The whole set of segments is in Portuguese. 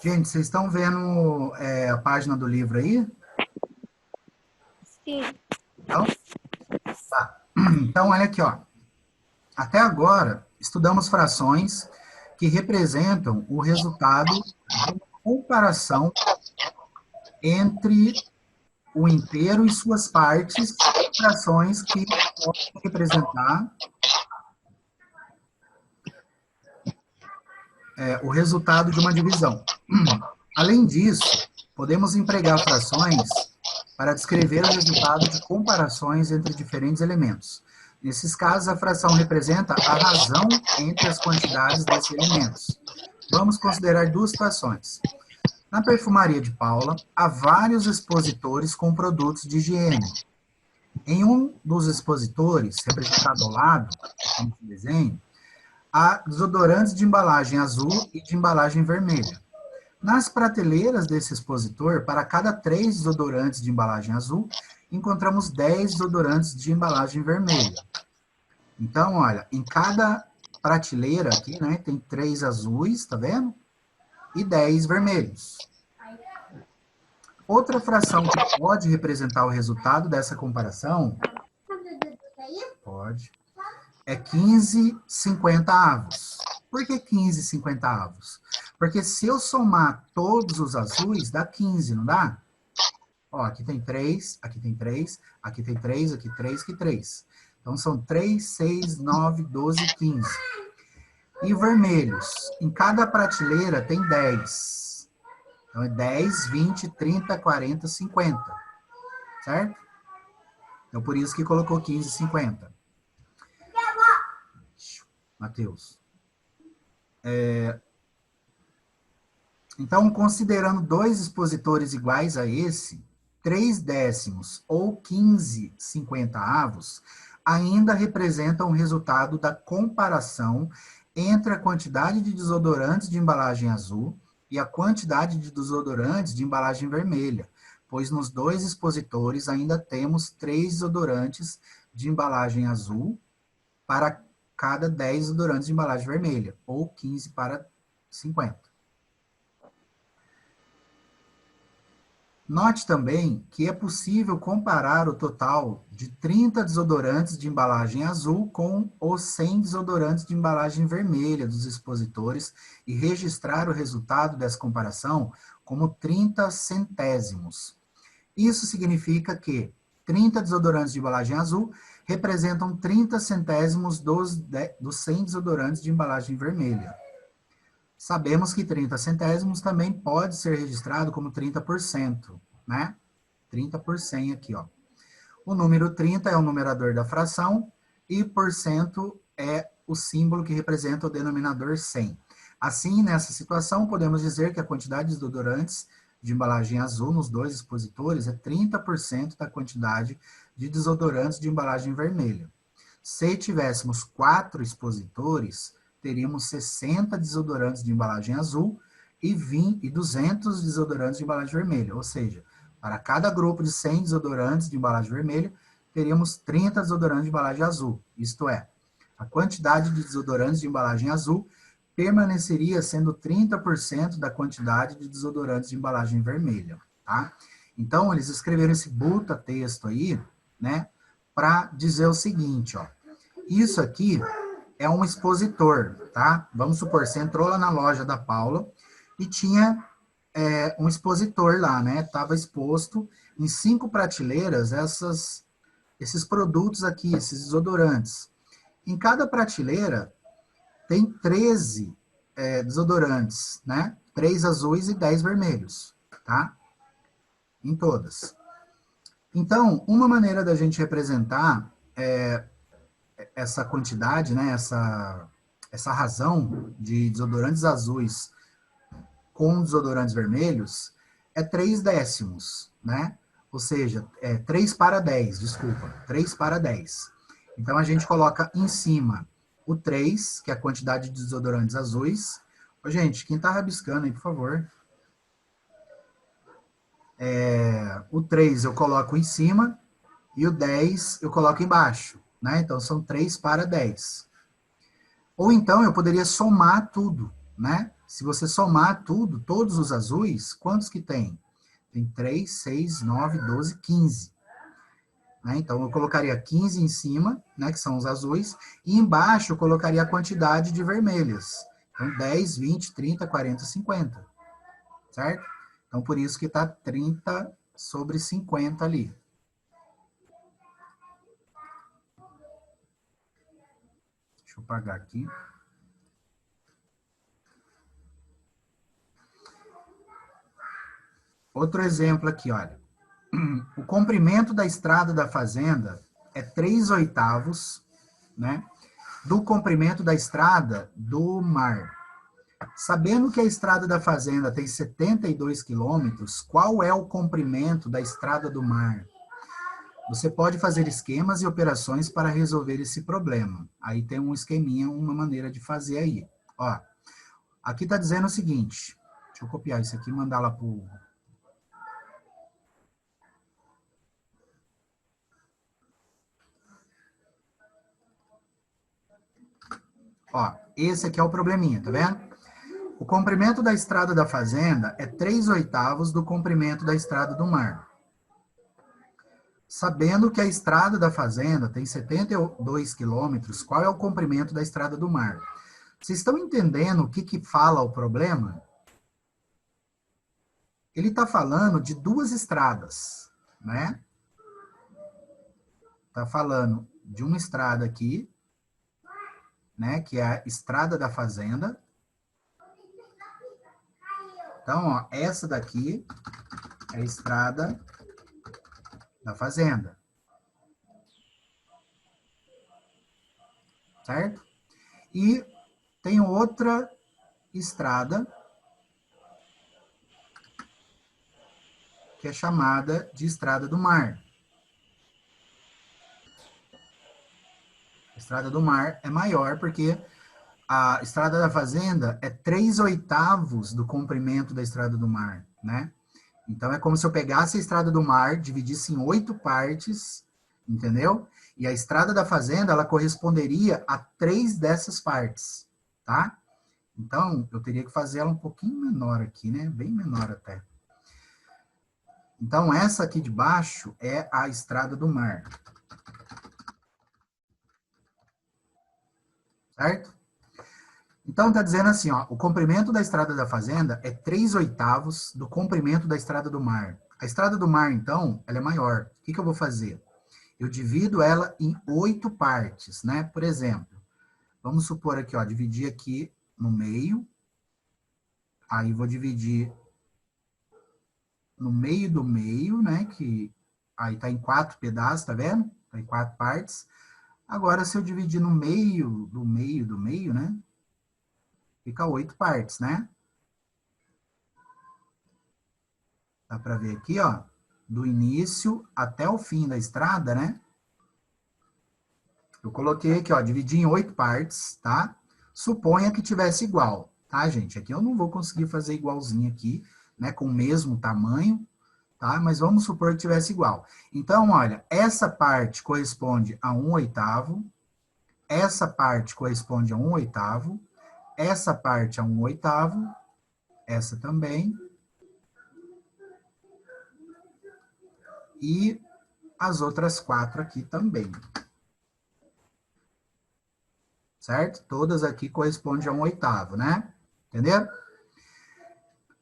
Gente, vocês estão vendo a página do livro aí? Sim. Então, tá. Então, olha aqui, ó. Até agora, estudamos frações que representam o resultado de uma comparação entre o inteiro e suas partes, frações que podem representar o resultado de uma divisão. Além disso, podemos empregar frações para descrever o resultado de comparações entre diferentes elementos. Nesses casos, a fração representa a razão entre as quantidades desses elementos. Vamos considerar duas situações. Na perfumaria de Paula, há vários expositores com produtos de higiene. Em um dos expositores, representado ao lado, nesse desenho, há desodorantes de embalagem azul e de embalagem vermelha. Nas prateleiras desse expositor, para cada 3 desodorantes de embalagem azul, encontramos 10 desodorantes de embalagem vermelha. Então, olha, em cada prateleira aqui, né, tem 3 azuis, tá vendo? E 10 vermelhos. Outra fração que pode representar o resultado dessa comparação, pode, é 15 50avos. Por que 15 50avos? Porque se eu somar todos os azuis, dá 15, não dá? Ó, aqui tem 3, aqui tem 3, aqui tem 3, aqui 3, aqui 3. Então, são 3, 6, 9, 12, 15. E vermelhos? Em cada prateleira tem 10. Então, é 10, 20, 30, 40, 50. Certo? Então, por isso que colocou 15, 50. Matheus. Então, considerando dois expositores iguais a esse, 3 décimos ou 15 50avos ainda representam o resultado da comparação entre a quantidade de desodorantes de embalagem azul e a quantidade de desodorantes de embalagem vermelha, pois nos dois expositores ainda temos 3 desodorantes de embalagem azul para cada 10 desodorantes de embalagem vermelha, ou 15 para 50. Note também que é possível comparar o total de 30 desodorantes de embalagem azul com os 100 desodorantes de embalagem vermelha dos expositores e registrar o resultado dessa comparação como 30 centésimos. Isso significa que 30 desodorantes de embalagem azul representam 30 centésimos dos 100 desodorantes de embalagem vermelha. Sabemos que 30 centésimos também pode ser registrado como 30%, né? 30 por 100 aqui, ó. O número 30 é o numerador da fração e por cento é o símbolo que representa o denominador 100. Assim, nessa situação, podemos dizer que a quantidade de desodorantes de embalagem azul nos dois expositores é 30% da quantidade de desodorantes de embalagem vermelha. Se tivéssemos 4 expositores, teríamos 60 desodorantes de embalagem azul e 200 desodorantes de embalagem vermelha. Ou seja, para cada grupo de 100 desodorantes de embalagem vermelha, teríamos 30 desodorantes de embalagem azul. Isto é, a quantidade de desodorantes de embalagem azul permaneceria sendo 30% da quantidade de desodorantes de embalagem vermelha, tá? Então, eles escreveram esse buta-texto aí, né, para dizer o seguinte, ó. Isso aqui é um expositor, tá? Vamos supor, você entrou lá na loja da Paula e tinha um expositor lá, né? Estava exposto em 5 prateleiras esses produtos aqui, esses desodorantes. Em cada prateleira tem 13 desodorantes, né? 3 azuis e 10 vermelhos, tá? Em todas. Então, uma maneira da gente representar essa quantidade, né? Essa razão de desodorantes azuis com desodorantes vermelhos é 3 décimos, né? Ou seja, 3 para 10, desculpa, 3 para 10. Então, a gente coloca em cima o 3, que é a quantidade de desodorantes azuis. Ô, gente, quem tá rabiscando aí, por favor. O 3 eu coloco em cima e o 10 eu coloco embaixo, né? Então, são 3 para 10. Ou então, eu poderia somar tudo, né? Se você somar tudo, todos os azuis, quantos que tem? Tem 3, 6, 9, 12, 15. Né? Então, eu colocaria 15 em cima, né, que são os azuis, e embaixo eu colocaria a quantidade de vermelhas. Então, 10, 20, 30, 40, 50. Certo? Então, por isso que está 30 sobre 50 ali. Deixa eu apagar aqui. Outro exemplo aqui, olha. O comprimento da estrada da fazenda é 3/8, né, do comprimento da estrada do mar. Sabendo que a estrada da fazenda tem 72 quilômetros, qual é o comprimento da estrada do mar? Você pode fazer esquemas e operações para resolver esse problema. Aí tem um esqueminha, uma maneira de fazer aí. Ó, aqui está dizendo o seguinte, deixa eu copiar isso aqui e mandar lá para o... Ó, esse aqui é o probleminha, tá vendo? O comprimento da estrada da fazenda é 3/8 do comprimento da estrada do mar. Sabendo que a estrada da fazenda tem 72 quilômetros, qual é o comprimento da estrada do mar? Vocês estão entendendo o que fala o problema? Ele está falando de duas estradas, né? Está falando de uma estrada aqui, né? Que é a estrada da fazenda. Então, ó, essa daqui é a estrada da fazenda. Certo? E tem outra estrada que é chamada de estrada do mar. A estrada do mar é maior porque a estrada da fazenda é 3/8 do comprimento da estrada do mar, né? Então é como se eu pegasse a estrada do mar, dividisse em 8 partes, entendeu? E a estrada da fazenda, ela corresponderia a 3 dessas partes, tá? Então, eu teria que fazer ela um pouquinho menor aqui, né? Bem menor até. Então, essa aqui de baixo é a estrada do mar. Certo? Então, está dizendo assim, ó, o comprimento da estrada da fazenda é 3/8 do comprimento da estrada do mar. A estrada do mar, então, ela é maior. O que eu vou fazer? Eu divido ela em 8 partes, né? Por exemplo, vamos supor aqui, ó, dividir aqui no meio. Aí vou dividir no meio do meio, né? Que aí tá em 4 pedaços, tá vendo? Tá em 4 partes. Agora, se eu dividir no meio do meio do meio, né? Fica 8 partes, né? Dá para ver aqui, ó, do início até o fim da estrada, né? Eu coloquei aqui, ó, dividi em 8 partes, tá? Suponha que tivesse igual, tá, gente? Aqui eu não vou conseguir fazer igualzinho aqui, né, com o mesmo tamanho, tá? Mas vamos supor que tivesse igual. Então, olha, essa parte corresponde a 1/8, essa parte corresponde a 1/8, essa parte a 1/8, essa também, e as outras 4 aqui também. Certo? Todas aqui correspondem a 1/8, né? Entenderam?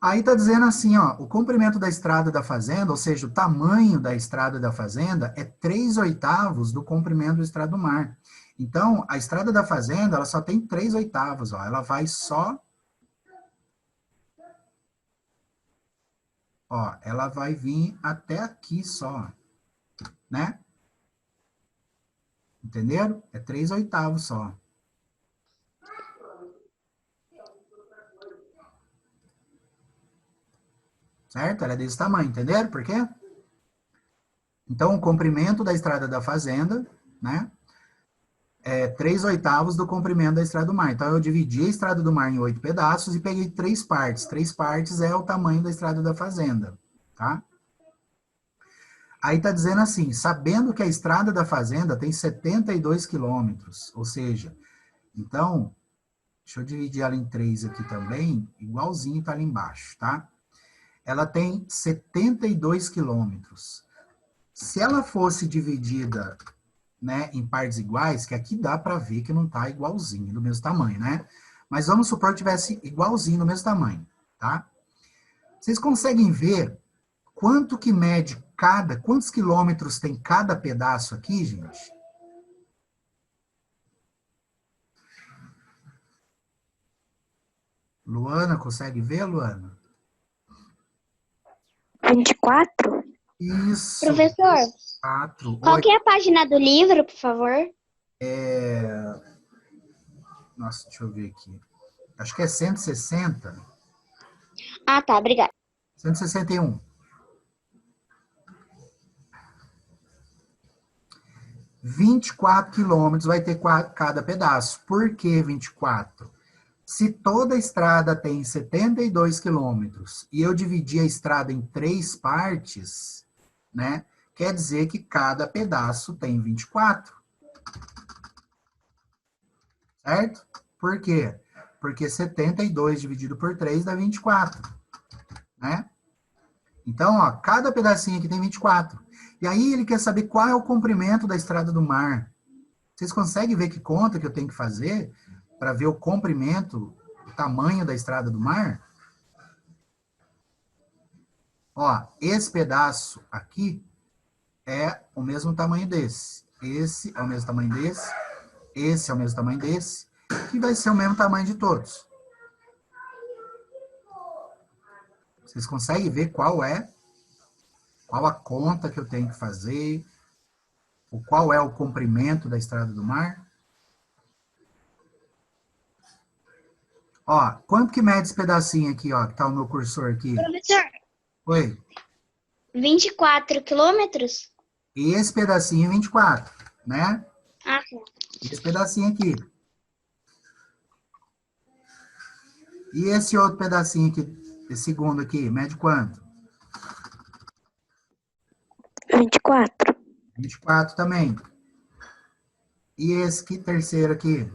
Aí tá dizendo assim, ó, o comprimento da estrada da fazenda, ou seja, o tamanho da estrada da fazenda é 3/8 do comprimento da estrada do mar. Então, a estrada da fazenda, ela só tem 3/8, ó, ela vai só, ó, ela vai vir até aqui só, né? Entenderam? É 3/8 só. Certo? Ela é desse tamanho, entenderam por quê? Então, o comprimento da estrada da fazenda, né? É 3/8 do comprimento da estrada do mar. Então, eu dividi a estrada do mar em 8 pedaços e peguei 3 partes. 3 partes é o tamanho da estrada da fazenda, tá? Aí tá dizendo assim, sabendo que a estrada da fazenda tem 72 quilômetros, ou seja, então, Deixa eu dividir ela em 3 aqui também, igualzinho tá ali embaixo, tá? Ela tem 72 quilômetros. Se ela fosse dividida, né, em partes iguais, que aqui dá para ver que não tá igualzinho, do mesmo tamanho, né? Mas vamos supor que tivesse igualzinho, do mesmo tamanho, tá? Vocês conseguem ver quanto que mede quantos quilômetros tem cada pedaço aqui, gente? Luana, consegue ver, Luana? 24? Isso, Professor, 4. qual que é a página do livro, por favor? Nossa, deixa eu ver aqui. Acho que é 160. Ah, tá, obrigada. 161. 24 quilômetros vai ter cada pedaço. Por que 24? Se toda a estrada tem 72 quilômetros e eu dividir a estrada em 3 partes, né? Quer dizer que cada pedaço tem 24. Certo? Por quê? Porque 72 dividido por 3 dá 24. Né? Então, ó, cada pedacinho aqui tem 24. E aí ele quer saber qual é o comprimento da estrada do mar. Vocês conseguem ver que conta que eu tenho que fazer para ver o comprimento, o tamanho da estrada do mar? Ó, esse pedaço aqui é o mesmo tamanho desse. Esse é o mesmo tamanho desse. Esse é o mesmo tamanho desse. Que vai ser o mesmo tamanho de todos. Vocês conseguem ver qual a conta que eu tenho que fazer? Qual é o comprimento da estrada do mar? Ó, quanto que mede esse pedacinho aqui, ó, que tá o meu cursor aqui? Professor, Oi. 24 quilômetros? E esse pedacinho 24, né? Ah, Esse pedacinho aqui. E esse outro pedacinho aqui, esse segundo aqui, mede quanto? 24. 24 também. E esse aqui, terceiro aqui?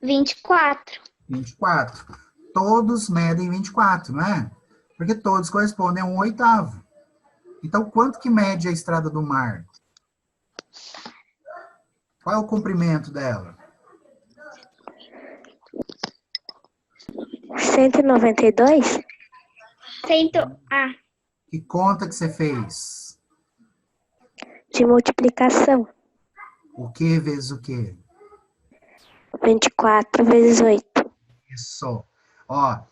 24. 24. Todos medem 24, não é? Porque todos correspondem a 1/8. Então, quanto que mede a estrada do mar? Qual é o comprimento dela? 192? Ah, Que conta que você fez? De multiplicação. O que vezes o quê? 24 vezes 8. Isso. Ó, o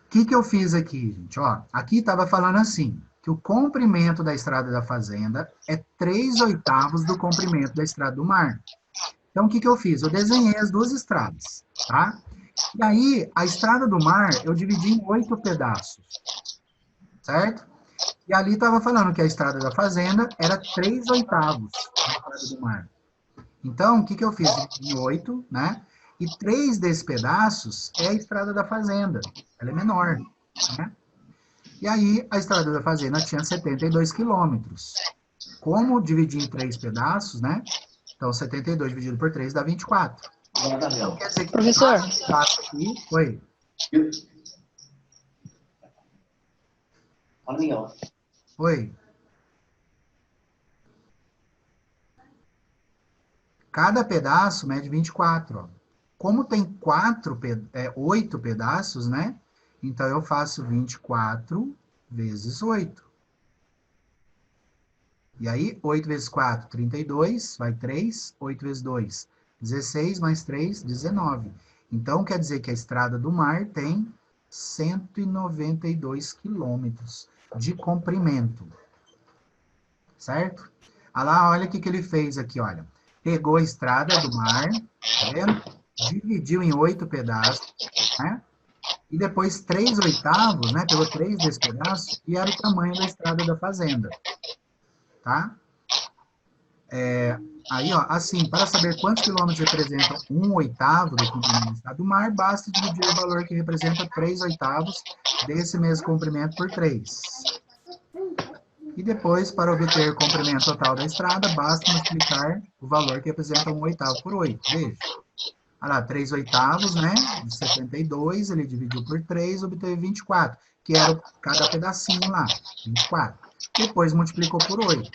que eu fiz aqui, gente? Ó, aqui estava falando assim, que o comprimento da estrada da fazenda é 3/8 do comprimento da estrada do mar. Então, o que eu fiz? Eu desenhei as duas estradas, tá? E aí, a estrada do mar, eu dividi em 8 pedaços, certo? E ali estava falando que a estrada da fazenda era 3/8 da estrada do mar. Então, o que eu fiz? Em 8, né? E 3 desses pedaços é a estrada da fazenda. Ela é menor, né? E aí, a estrada da fazenda tinha 72 quilômetros. Como dividir em 3 pedaços, né? Então, 72 dividido por 3 dá 24. Então, quer dizer que Professor, cada pedaço aqui... Oi. Oi. Cada pedaço mede 24, ó. Como tem 8 pedaços, né? Então, eu faço 24 vezes 8. E aí, 8 vezes 4, 32, vai 3. 8 vezes 2, 16, mais 3, 19. Então, quer dizer que a estrada do mar tem 192 quilômetros de comprimento. Certo? Ah lá, olha o que ele fez aqui, olha. Pegou a estrada do mar, tá vendo? Dividiu em 8 pedaços, né? E depois 3/8, né? Pegou 3 desse pedaço e era o tamanho da estrada da fazenda, tá? Aí, ó, assim, para saber quantos quilômetros representam 1/8 do comprimento da estrada do mar, basta dividir o valor que representa 3/8 desse mesmo comprimento por 3. E depois, para obter o comprimento total da estrada, basta multiplicar o valor que representa 1/8 por 8. Veja. Olha lá, 3/8, né? De 72, ele dividiu por 3, obteve 24, que era cada pedacinho lá, 24. Depois multiplicou por 8,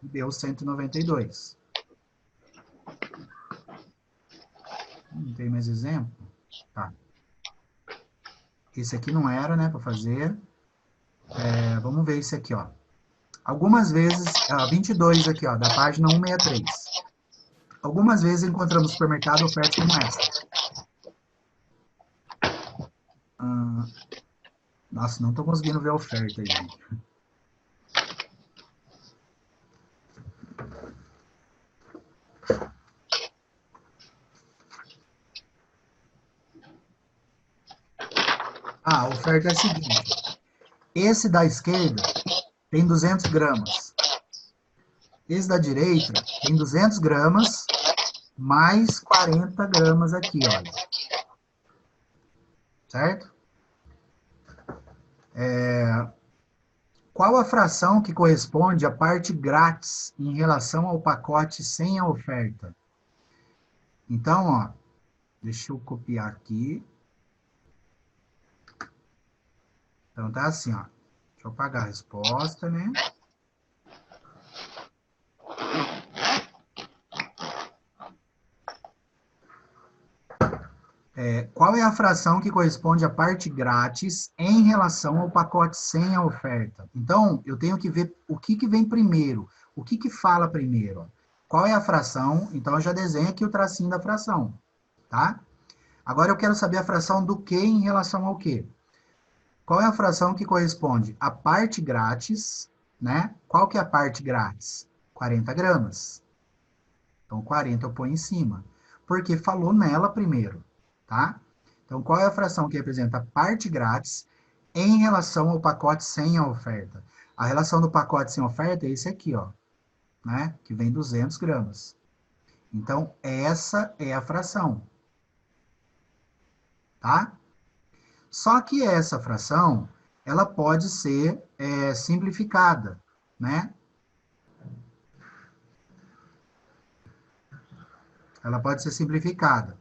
e deu 192. Não tem mais exemplo? Tá. Esse aqui não era, né, para fazer. Vamos ver esse aqui, ó. Algumas vezes, 22 aqui, ó, da página 163. Algumas vezes encontramos no supermercado ofertas como essa. Nossa, não estou conseguindo ver a oferta aí, gente. A oferta é a seguinte. Esse da esquerda tem 200 gramas. Esse da direita tem 200 gramas mais 40 gramas aqui, olha. Certo? Qual a fração que corresponde à parte grátis em relação ao pacote sem a oferta? Então, ó, deixa eu copiar aqui. Então, tá assim, ó. Deixa eu apagar a resposta, né? Qual é a fração que corresponde à parte grátis em relação ao pacote sem a oferta? Então, eu tenho que ver o que vem primeiro. O que fala primeiro? Qual é a fração? Então, eu já desenho aqui o tracinho da fração, tá? Agora, eu quero saber a fração do que em relação ao que. Qual é a fração que corresponde à parte grátis, né? Qual que é a parte grátis? 40 gramas. Então, 40 eu ponho em cima. Porque falou nela primeiro. Tá? Então, qual é a fração que representa a parte grátis em relação ao pacote sem a oferta? A relação do pacote sem oferta é esse aqui, ó, né? Que vem 200 gramas. Então, essa é a fração. Tá? Só que essa fração, ela pode ser simplificada, né? Ela pode ser simplificada.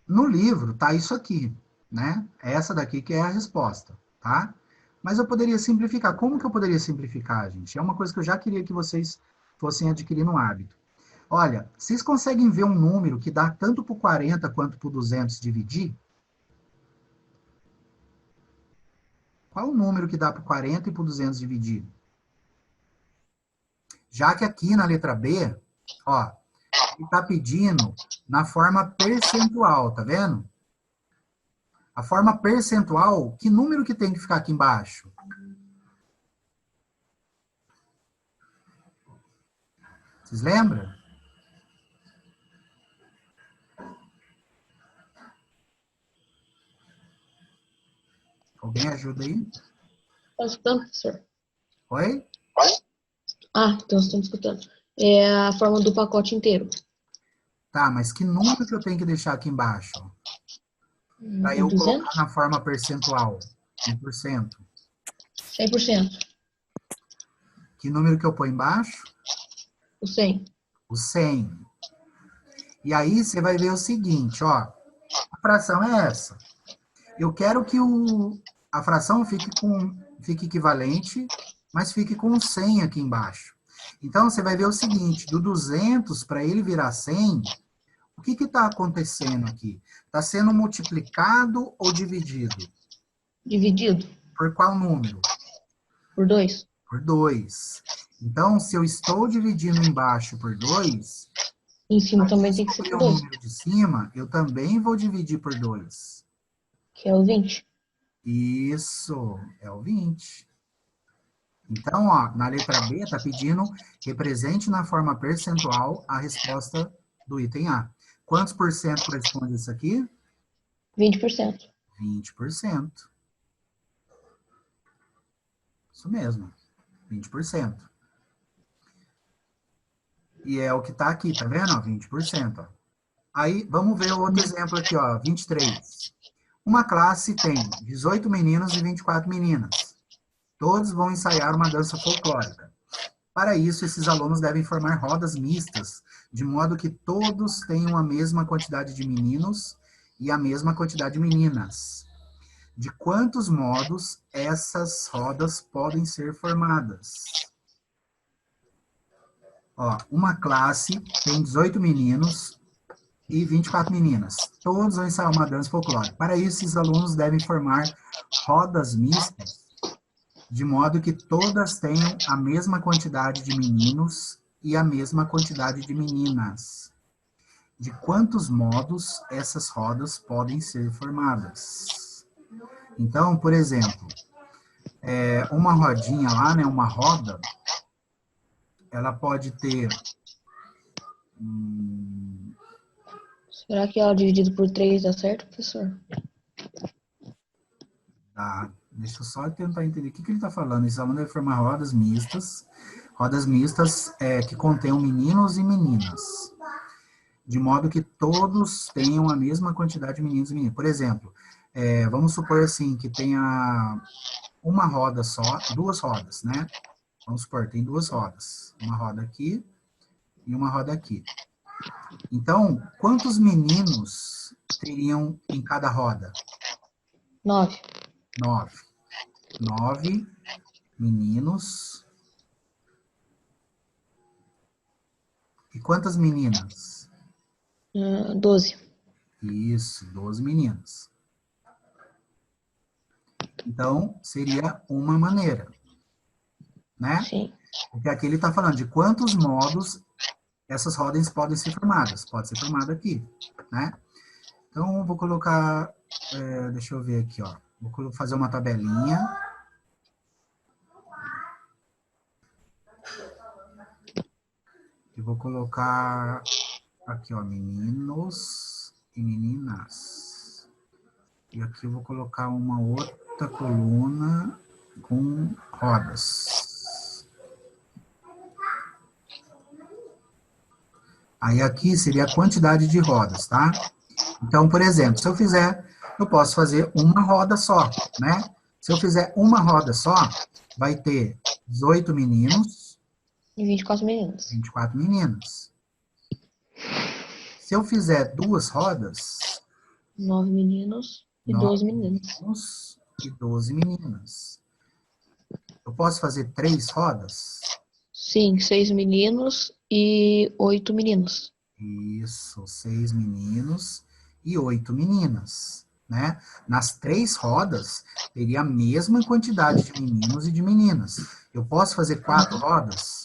No livro tá isso aqui, né? Essa daqui que é a resposta, tá? Mas eu poderia simplificar. Como que eu poderia simplificar, gente? É uma coisa que eu já queria que vocês fossem adquirindo um hábito. Olha, vocês conseguem ver um número que dá tanto para o 40 quanto para o 200 dividir? Qual o número que dá para o 40 e para o 200 dividir? Já que aqui na letra B, ó, ele está pedindo na forma percentual, tá vendo? A forma percentual, que número que tem que ficar aqui embaixo? Vocês lembram? Alguém ajuda aí? Estou escutando, professor? Oi? Então estamos escutando. É a forma do pacote inteiro. Tá, mas que número que eu tenho que deixar aqui embaixo? Para eu 200? colocar na forma percentual, em porcento. 100%. Que número que eu ponho embaixo? O 100. O 100. E aí você vai ver o seguinte, ó. A fração é essa. Eu quero que a fração fique equivalente, mas fique com 100 aqui embaixo. Então, você vai ver o seguinte, do 200 para ele virar 100, o que está acontecendo aqui? Está sendo multiplicado ou dividido? Dividido Por qual número? por 2. Por 2. Então, se eu estou dividindo embaixo por 2, Em cima também tem que ser descobrir por o 2, número de cima, eu também vou dividir por 2. que é o 20. Isso, é o 20. Então, ó, na letra B está pedindo represente na forma percentual a resposta do item A. Quantos por cento corresponde isso aqui? 20%. 20%. Isso mesmo, 20%. E é o que está aqui, tá vendo? Ó, 20%. Ó. Aí, vamos ver o outro exemplo aqui, ó, 23. Uma classe tem 18 meninos e 24 meninas. Todos vão ensaiar uma dança folclórica. Para isso, esses alunos devem formar rodas mistas, de modo que todos tenham a mesma quantidade de meninos e a mesma quantidade de meninas. De quantos modos essas rodas podem ser formadas? Ó, uma classe tem 18 meninos e 24 meninas. Todos vão ensaiar uma dança folclórica. Para isso, esses alunos devem formar rodas mistas, de modo que todas tenham a mesma quantidade de meninos e a mesma quantidade de meninas. De quantos modos essas rodas podem ser formadas? Então, por exemplo, uma rodinha lá, né, uma roda, ela pode ter... Será que ela dividido por 3 dá certo, professor? Tá, deixa eu só tentar entender o que ele está falando. Esse aluno deve formar rodas mistas que contenham meninos e meninas, de modo que todos tenham a mesma quantidade de meninos e meninas. Por exemplo, vamos supor assim, que tenha uma roda só, duas rodas, né? Vamos supor, tem duas rodas. Uma roda aqui e uma roda aqui. Então, quantos meninos teriam em cada roda? 9. 9. 9 meninos. E quantas meninas? 12. Isso, 12 meninas. Então, seria uma maneira, né? Sim. Porque aqui ele está falando de quantos modos essas rodas podem ser formadas. Pode ser formada aqui, né? Então, eu vou colocar... deixa eu ver aqui, ó. Vou fazer uma tabelinha. E vou colocar aqui, ó, meninos e meninas. E aqui eu vou colocar uma outra coluna com rodas. Aí aqui seria a quantidade de rodas, tá? Então, por exemplo, se eu fizer, eu posso fazer uma roda só, né? Se eu fizer uma roda só, vai ter 18 meninos E 24 meninos. 24 meninas. Se eu fizer duas rodas, 9 meninos e 9 12 meninas. meninos e 12 meninas. Eu posso fazer 3 rodas? Sim, 6 meninos e 8 meninos. Isso, 6 meninos e 8 meninas, né? Nas 3 rodas, teria a mesma quantidade de meninos e de meninas. Eu posso fazer 4 rodas?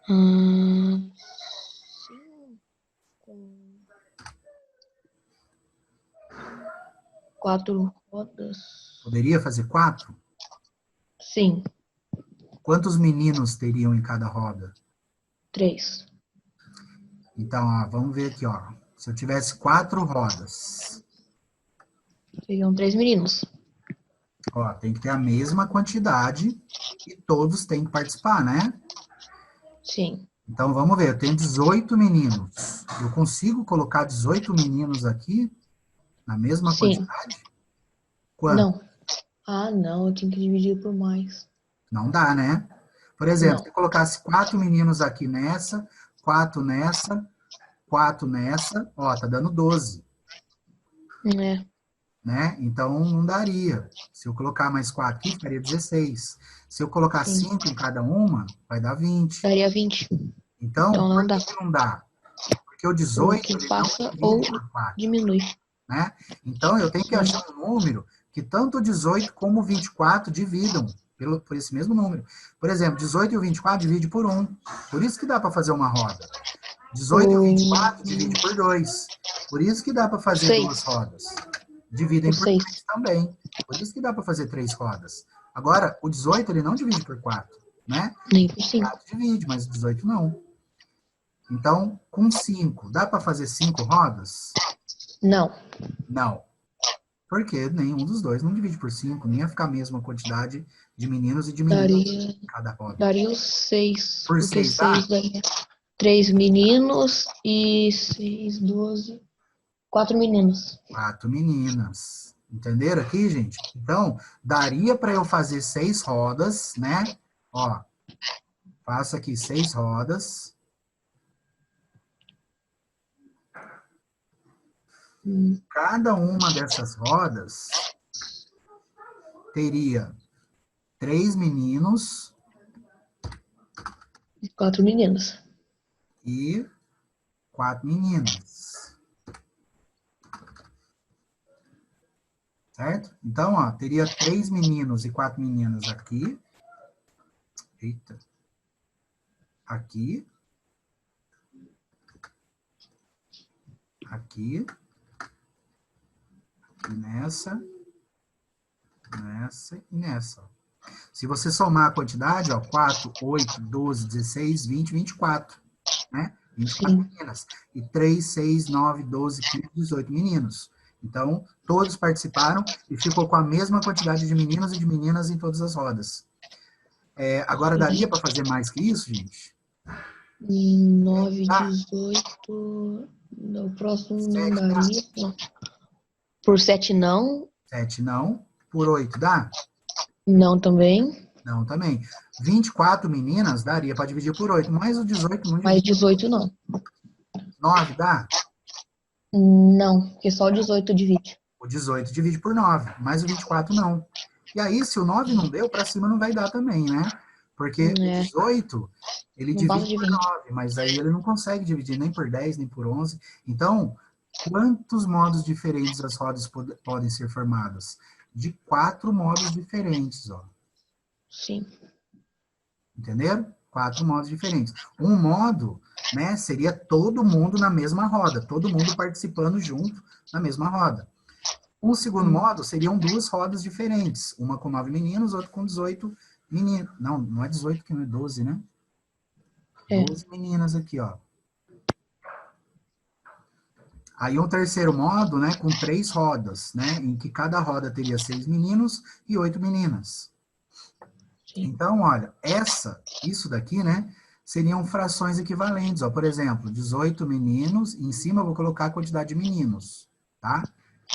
Sim. 4 rodas. Poderia fazer 4? Sim, Quantos meninos teriam em cada roda? 3. Então, ó, vamos ver aqui, ó. Se eu tivesse 4 rodas, Seriam 3 meninos. ó, tem que ter a mesma quantidade e todos têm que participar, né? Sim. Então, vamos ver, eu tenho 18 meninos. Eu consigo colocar 18 meninos aqui na mesma Sim. quantidade? Quanto? Não. Ah, não, eu tinha que dividir por mais. Não dá, né? Por exemplo, Não. se eu colocasse 4 meninos aqui nessa, 4 nessa, 4 nessa, ó, tá dando 12, É, né? Então, não daria. Se eu colocar mais 4 aqui, ficaria 16. Se eu colocar Sim. 5 em cada uma, vai dar 20. daria 20. Então, Então, não por dá. que não dá? Porque o 18, Porque ele passa não ou divide por 4, diminui. né? Então, eu tenho que achar um número que tanto o 18 como o 24 dividam por esse mesmo número. Por exemplo, 18 e o 24 divide por 1. Por isso que dá para fazer uma roda. 18 e o 24 divide por 2. Por isso que dá para fazer 6. 2 rodas. Dividem Por por 6. 3 também. Por isso que dá para fazer 3 rodas. Agora, o 18 ele não divide por 4, né? Nem por 5. 4 divide, mas o 18 não. Então, com 5, dá para fazer 5 rodas? Não. Não. Porque nenhum dos dois não divide por 5, nem ia ficar a mesma quantidade de meninos e de meninas em cada roda. Daria os 6. Por Porque 6 dá? 6 daria 3 meninos e 6, 12. 4 meninos. 4 meninas. Entenderam aqui, gente? Então, daria para eu fazer 6 rodas, né? Ó, faço aqui 6 rodas. Cada uma dessas rodas teria 3 meninos 4 meninas. e 4 meninas. Certo? Então, ó, teria 3 meninos e 4 meninas aqui. Eita. Aqui. Aqui. E nessa. Nessa e nessa. Se você somar a quantidade, ó, 4, 8, 12, 16, 20, 24. Né? 24 Sim. meninas. E 3, 6, 9, 12, 15, 18 meninos. Então, todos participaram e ficou com a mesma quantidade de meninos e de meninas em todas as rodas. Agora, daria para fazer mais que isso, gente? 9, 18. O próximo não 7 dá? daria. Não. Por 7 não. 7 não. Por 8 dá? Não também. Não, também. 24 meninas daria para dividir por 8, mas o 18 não Mais divide. 18 não. 9 dá? Não, porque só o 18 divide. O 18 divide por 9, mas o 24 não. E aí, se o 9 não deu, para cima não vai dar também, né? Porque o 18, ele Não passa divide de por 20. 9, mas aí ele não consegue dividir nem por 10, nem por 11. Então, quantos modos diferentes as rodas podem ser formadas? De 4 modos diferentes, ó. Sim. Entenderam? 4 modos diferentes. Um modo, né, seria todo mundo na mesma roda, todo mundo participando junto na mesma roda. Um segundo modo seriam 2 rodas diferentes, uma com 9 meninos, outra com 18 meninos. Não, não é 18, que não é 12, né? É. 12 meninas aqui, ó. Aí um terceiro modo, né, com 3 rodas, né, em que cada roda teria 6 meninos e 8 meninas. Sim. Então, olha, isso daqui, né, seriam frações equivalentes, ó. Por exemplo, 18 meninos, em cima eu vou colocar a quantidade de meninos, tá?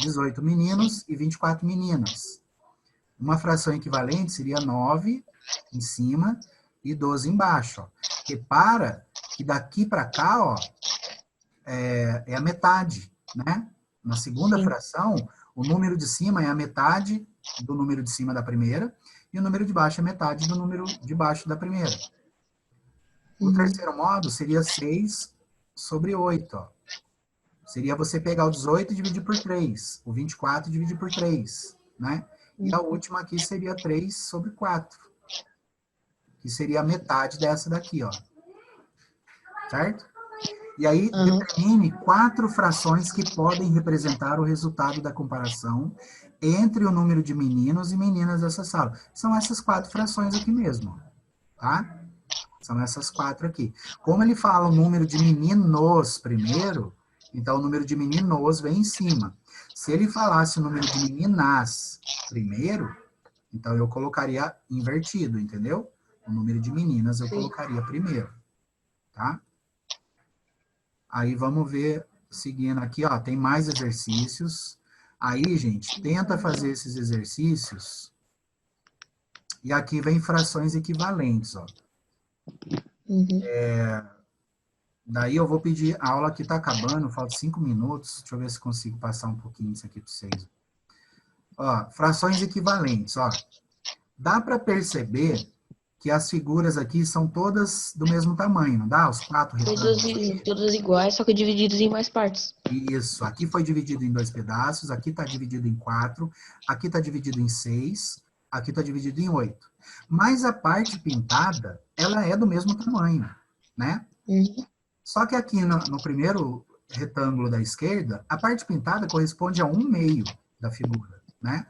18 meninos e 24 meninas. Uma fração equivalente seria 9 em cima e 12 embaixo, ó. Repara que daqui para cá, ó, é a metade, né? Na segunda Sim. fração, o número de cima é a metade do número de cima da primeira, e o número de baixo é metade do número de baixo da primeira. O terceiro modo seria 6 sobre 8, ó. Seria você pegar o 18 e dividir por 3, o 24 e dividir por 3, né? E a última aqui seria 3 sobre 4, que seria a metade dessa daqui, ó. Certo? E aí, determine 4 frações que podem representar o resultado da comparação entre o número de meninos e meninas dessa sala. São essas 4 frações aqui mesmo, tá? São essas 4 aqui. Como ele fala o número de meninos primeiro, então o número de meninos vem em cima. Se ele falasse o número de meninas primeiro, então eu colocaria invertido, entendeu? O número de meninas eu colocaria primeiro, tá? Aí vamos ver, seguindo aqui, ó, tem mais exercícios. Aí, gente, tenta fazer esses exercícios. E aqui vem frações equivalentes, ó. Daí eu vou pedir, a aula aqui tá acabando, falta 5 minutos. Deixa eu ver se consigo passar um pouquinho isso aqui para vocês. Ó, frações equivalentes, ó. Dá para perceber que as figuras aqui são todas do mesmo tamanho, não dá? Os 4 retângulos. Todas iguais, só que divididas em mais partes. Isso, aqui foi dividido em 2 pedaços, aqui está dividido em 4, aqui está dividido em 6, aqui está dividido em 8. Mas a parte pintada, ela é do mesmo tamanho, né? Só que aqui no primeiro retângulo da esquerda, a parte pintada corresponde a 1/2 da figura, né?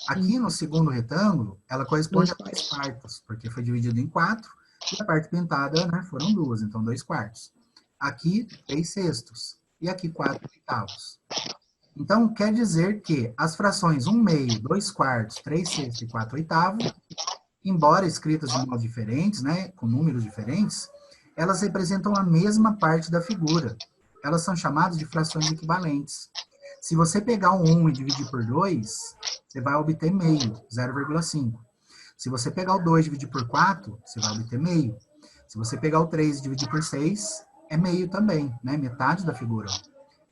Aqui no segundo retângulo, ela corresponde a 2 quartos, porque foi dividido em 4, e a parte pintada, né, foram 2, então 2 quartos. Aqui, 3 sextos, e aqui 4 oitavos. Então, quer dizer que as frações 1/2, 2 quartos, 3 sextos e 4 oitavos, embora escritas de modo diferentes, né, com números diferentes, elas representam a mesma parte da figura. Elas são chamadas de frações equivalentes. Se você pegar o 1 e dividir por 2, você vai obter meio, 0,5. Se você pegar o 2 e dividir por 4, você vai obter meio. Se você pegar o 3 e dividir por 6, é meio também, né? Metade da figura.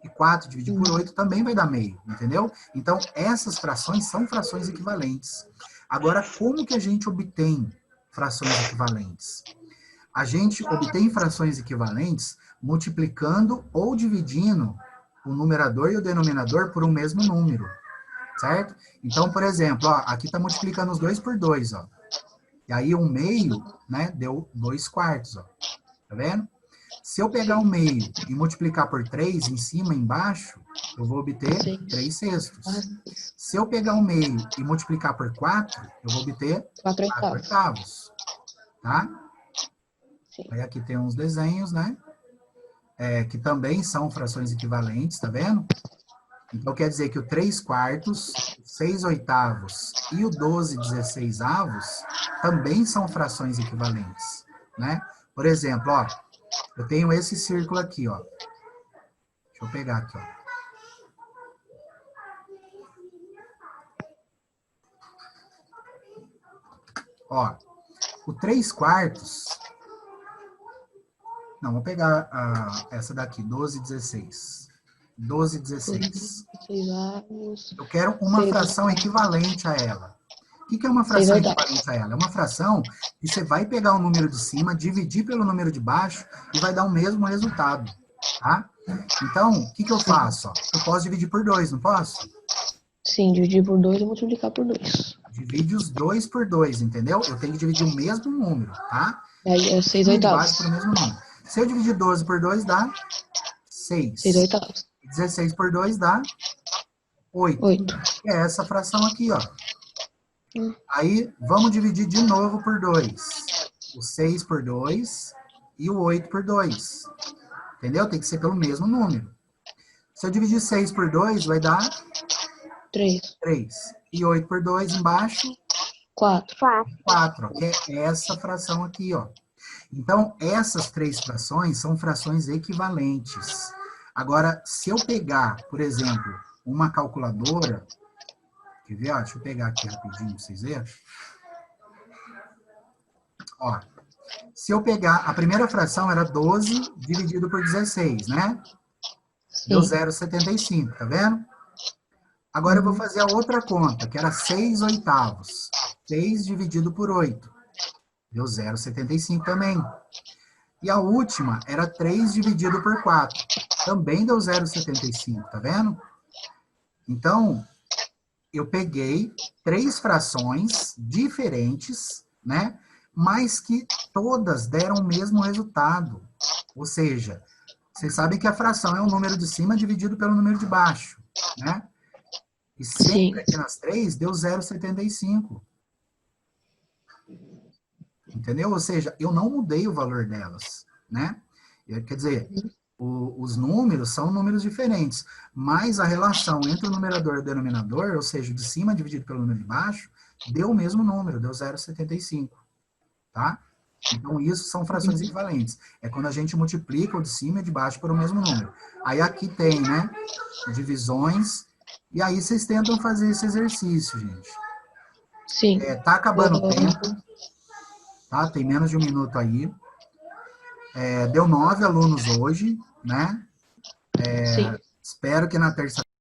E 4 dividir por 8 também vai dar meio, entendeu? Então, essas frações são frações equivalentes. Agora, como que a gente obtém frações equivalentes? A gente obtém frações equivalentes multiplicando ou dividindo o numerador e o denominador por um mesmo número, certo? Então, por exemplo, ó, aqui está multiplicando os 2 por 2, ó. E aí, 1 meio, né, deu 2 quartos, ó. Tá vendo? Se eu pegar o meio e multiplicar por 3, em cima e embaixo, eu vou obter 3 sextos. Se eu pegar o meio e multiplicar por 4, eu vou obter 4 4 oitavos. oitavos. Tá? Sim. Aí aqui tem uns desenhos, né? Que também são frações equivalentes, tá vendo? Então, quer dizer que o 3 quartos, 6 oitavos e o 12 16avos também são frações equivalentes, né? Por exemplo, ó, eu tenho esse círculo aqui, ó. Deixa eu pegar aqui, ó. Ó, o 3 quartos... Não, vou pegar essa daqui, 12 16. 12 16. Eu quero uma fração equivalente a ela. O que é uma fração equivalente a ela? É uma fração que você vai pegar o número de cima, dividir pelo número de baixo e vai dar o mesmo resultado, tá? Então, o que eu faço? Ó? Eu posso dividir por 2, não posso? Sim, dividir por 2 e multiplicar por 2. Divide os 2 por 2, entendeu? Eu tenho que dividir o mesmo número, tá? Aí é 6 De oitavos. baixo para o mesmo número. Se eu dividir 12 por 2, dá 6. 6 oitavos. 16 por 2 dá 8. 8. É essa fração aqui, ó. Aí, vamos dividir de novo por 2. O 6 por 2 e o 8 por 2. Entendeu? Tem que ser pelo mesmo número. Se eu dividir 6 por 2, vai dar 3. 3. E 8 por 2 embaixo, 4. 4. Ó, que é essa fração aqui, ó. Então, essas 3 frações são frações equivalentes. Agora, se eu pegar, por exemplo, uma calculadora... Quer ver? Ó, deixa eu pegar aqui rapidinho para vocês verem. Ó, se eu pegar, a primeira fração era 12 dividido por 16, né? Deu 0,75, tá vendo? Agora eu vou fazer a outra conta, que era 6 oitavos. 6 dividido por 8. Deu 0,75 também. E a última era 3 dividido por 4. Também deu 0,75, tá vendo? Então... eu peguei 3 frações diferentes, né? Mas que todas deram o mesmo resultado. Ou seja, vocês sabem que a fração é o número de cima dividido pelo número de baixo, né? E sempre aqui nas 3 deu 0,75. Entendeu? Ou seja, eu não mudei o valor delas, né? Quer dizer... os números são números diferentes, mas a relação entre o numerador e o denominador, ou seja, o de cima dividido pelo número de baixo, deu o mesmo número, deu 0,75, tá? Então, isso são frações equivalentes. É quando a gente multiplica o de cima e o de baixo por o mesmo número. Aí aqui tem, né, divisões, e aí vocês tentam fazer esse exercício, gente. Sim. Tá acabando o tempo, tá? Tem menos de 1 minuto aí. Deu 9 alunos hoje, né? Espero que na terça